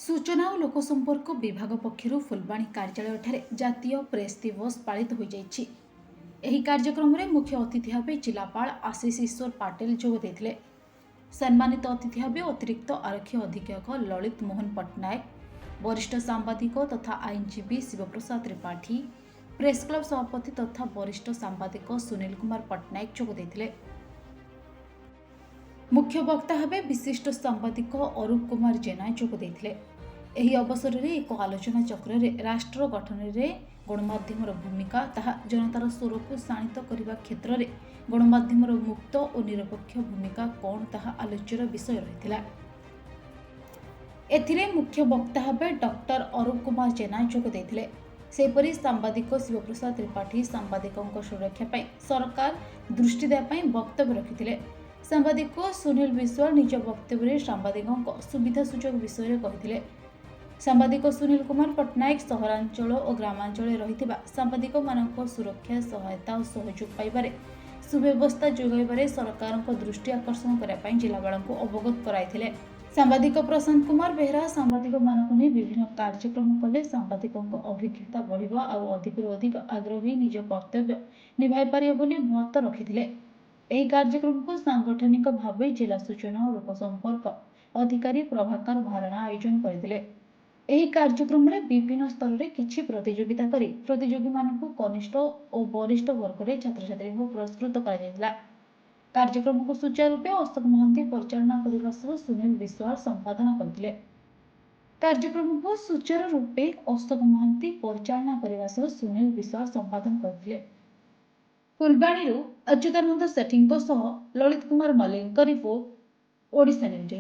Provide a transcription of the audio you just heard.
सूचना और लोकसंपर्क विभाग पक्षर फुलबाणी कार्यालय जातीय प्रेस दिवस पालित हो जाइछि। एही कार्यक्रम में मुख्य अतिथि भाव जिलापाल आशीष ईश्वर पाटिल जोग देथिले। सम्मानित अतिथि भाव अतिरिक्त आरक्षी अधीक्षक ललित मोहन पट्टनायक, वरिष्ठ सांबादिक तथा आईनजीवी शिवप्रसाद त्रिपाठी, प्रेस क्लब सभापति तथा वरिष्ठ सांबादिक सुनील कुमार पट्टनायक जोग देथिले। मुख्य वक्ता भाव विशिष्ट सांबादिक अरूप कुमार जेना जोग देथिले। एही अवसर में एक आलोचना चक्र में राष्ट्र गठन में गणमाध्यम भूमिका तहा जनतार स्वर को शाणित करने क्षेत्र में गणमाध्यम मुक्त और निरपेक्ष भूमिका कौन ताहा आलोच्यर विषय रही। एथिरे मुख्य वक्ता भाव डॉक्टर अरूप कुमार जेना जोग देथिले। सेपरी सांबादिक शिवप्रसाद त्रिपाठी सांबादिकों सुरक्षा पाई सरकार दृष्टि देवाई वक्तव्य रखिथिले। सांबादिक सुनील विश्वाल निज वक्तव्य सांबादिकों सुविधा सुजोग विषय कहिथिले। सांबादिक सुनील कुमार पट्टनायक सहरांचल और ग्रामांचल रही सांबादिक मानक सुरक्षा सहायता और सहयोग पाइबारे सुव्यवस्था जोगाइबारे सरकार दृष्टि आकर्षण करने जिलापाल को अवगत कराइथिले। सांबादिक प्रशांत कुमार बेहरा सांबादिक मानक ने विभिन्न कार्यक्रम कले सांबादिकों अभिज्ञता बढ़िबा और अधिक आग्रही निज कर्तव्य निभाई पारिबे बोली मत रखिथिले। एही कार्यक्रम को सांगठनिक भाव जिला सूचना और लोकसंपर्क अधिकारी प्रभाकर धारणा आयोजन करथिले। एही कार्यक्रम में विभिन्न स्तर में किछि प्रतियोगिता करी प्रतियोगी मानकु कनिष्ठ और वरिष्ठ वर्ग में छात्र छात्री को पुरस्कृत करा। कार्यक्रम को सुचारू रूपे अशोक महांती परिचालना करने सह सुनील विश्वाल संपादन करथिले। कार्यक्रम को सुचारू रूपे अशोक महांती परिचालना करने सह सुनील विश्वाल संपादन करथिले। फुलबाणी अच्युतानंद सेठी सह ललित कुमार मल्लिक रिपोर्ट ओडिशा न्यूज।